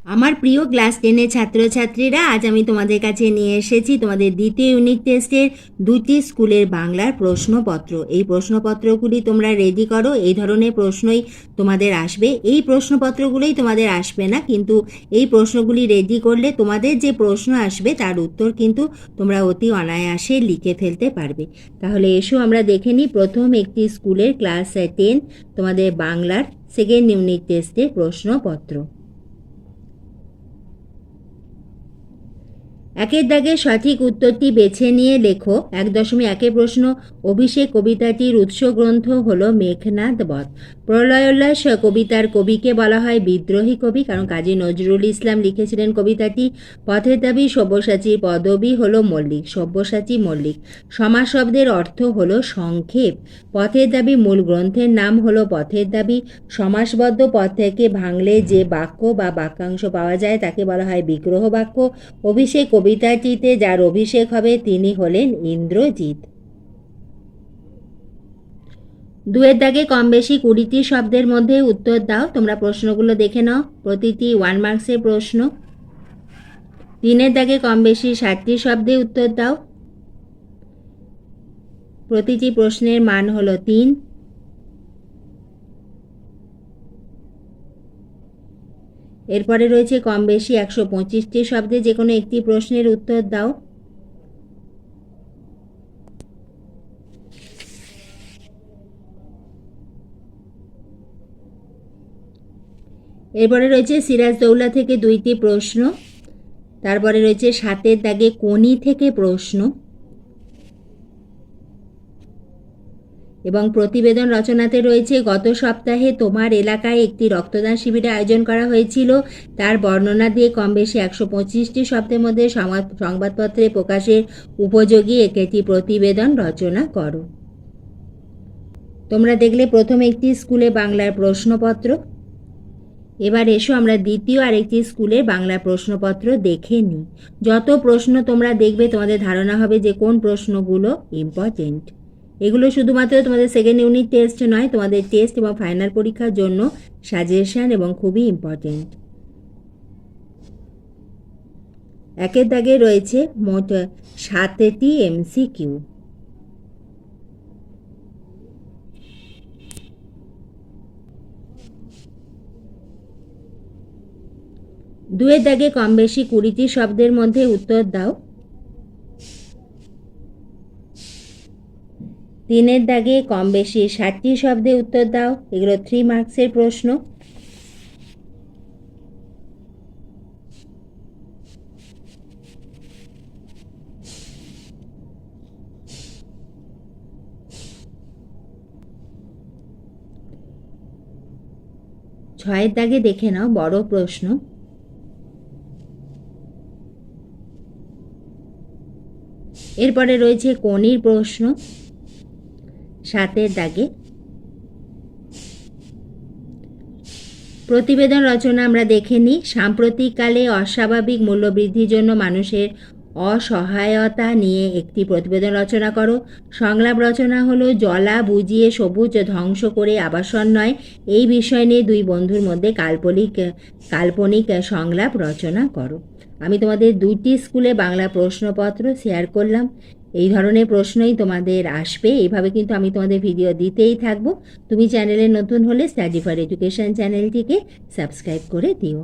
আমার প্রিয় ক্লাস 10-এর ছাত্রছাত্রীরা, আজ আমি তোমাদের কাছে নিয়ে এসেছি তোমাদের দ্বিতীয় ইউনিট টেস্টের দুটি স্কুলের বাংলার প্রশ্নপত্র। এই প্রশ্নপত্রগুলি তোমরা রেডি করো। এই ধরনের প্রশ্নই তোমাদের আসবে। এই প্রশ্নপত্রগুলোই তোমাদের আসবে না, কিন্তু এই প্রশ্নগুলি রেডি করলে তোমাদের যে প্রশ্ন আসবে তার উত্তর কিন্তু তোমরা অতি অনায়াসে লিখে ফেলতে পারবে। তাহলে এসো আমরা দেখে নিই প্রথম একটি স্কুলের ক্লাস 10 তোমাদের বাংলার সেকেন্ড ইউনিট টেস্টের প্রশ্নপত্র। একের দাগে সঠিক উত্তরটি বেছে নিয়ে লেখো। 1.1 প্রশ্ন, অভিষেক কবিতাটির উৎস গ্রন্থ হলো মেঘনাদ বধ। প্রলয়োল্লাস কবিতার কবিকে বলা হয় বিদ্রোহী কবি, কারণ কাজী নজরুল ইসলাম লিখেছিলেন কবিতাটি। পথের দাবি সব্যসাচীর পদবী হলো মল্লিক, সব্যসাচী মল্লিক। সমাস শব্দের অর্থ হলো সংক্ষেপ। পথের দাবি মূল গ্রন্থের নাম হলো পথের দাবি। সমাসবদ্ধ পদ থেকে ভাঙলে যে বাক্য বা বাক্যাংশ পাওয়া যায় তাকে বলা হয় বিগ্রহ বাক্য। অভিষেক কবিতাটিতে যার অভিষেক হবে তিনি হলেন ইন্দ্রজিৎ। 2-এর দাগে কম বেশি 20টি শব্দের মধ্যে উত্তর দাও। তোমরা প্রশ্নগুলো দেখে নাও, প্রতিটি 1 মার্কসের প্রশ্ন। 3-এর দাগে কম বেশি 60টি শব্দে উত্তর দাও। প্রতিটি প্রশ্নের মান হলো 3। এরপরে রয়েছে কম বেশি 125টি শব্দে যে কোনো একটি প্রশ্নের উত্তর দাও। এরপরে রয়েছে সিরাজদৌল্লা থেকে 2টি প্রশ্ন। তারপরে রয়েছে 7-এর দাগে কোনি থেকে প্রশ্ন এবং প্রতিবেদন রচনাতে রয়েছে গত সপ্তাহে তোমার এলাকায় একটি রক্তদান শিবিরের আয়োজন করা হয়েছিল, তার বর্ণনা দিয়ে কম বেশি 125টি শব্দের মধ্যে সংবাদপত্রে প্রকাশের উপযোগী একটি প্রতিবেদন রচনা করো। তোমরা দেখলে প্রথম একটি স্কুলে বাংলার প্রশ্নপত্র। এবার এসো আমরা দ্বিতীয় আরেকটি স্কুলের বাংলা প্রশ্নপত্র দেখে নিই। যত প্রশ্ন তোমরা দেখবে তোমাদের ধারণা হবে যে কোন প্রশ্নগুলো ইম্পর্টেন্ট। এগুলো শুধুমাত্র তোমাদের সেকেন্ড ইউনিট টেস্ট নয়, তোমাদের টেস্ট এবং ফাইনাল পরীক্ষার জন্য সাজেশন এবং খুবই ইম্পর্টেন্ট। 1-এর দাগে রয়েছে মোট 7টি MCQ। 2-এর দাগে কম বেশি 20টি শব্দের মধ্যে উত্তর দাও। 3-এর দাগে কম বেশি 60টি শব্দে উত্তর দাও। এগুলো 3 মার্কসের প্রশ্ন। ছয়ের দাগে দেখে নাও বড় প্রশ্ন। এরপরে রয়েছে কোনির প্রশ্ন 7-এর দাগে। প্রতিবেদন রচনা আমরা দেখে নিই। সাম্প্রতিককালে অস্বাভাবিক মূল্যবৃদ্ধির জন্য মানুষের অসহায়তা নিয়ে একটি প্রতিবেদন রচনা করো। সংলাপ রচনা হলো জলা বুঝিয়ে সবুজ ধ্বংস করে আবাসন নয়। এই বিষয় নিয়ে 2 বন্ধুর মধ্যে কাল্পনিক সংলাপ রচনা করো। আমি তোমাদের 2টি স্কুলে বাংলা প্রশ্নপত্র শেয়ার করলাম। এই ধরনের প্রশ্নই তোমাদের আসবে। এইভাবে কিন্তু আমি তোমাদের ভিডিও দিতেই থাকবো। তুমি চ্যানেলে নতুন হলে স্টাডি ফর এডুকেশন চ্যানেলটিকে সাবস্ক্রাইব করে দিও।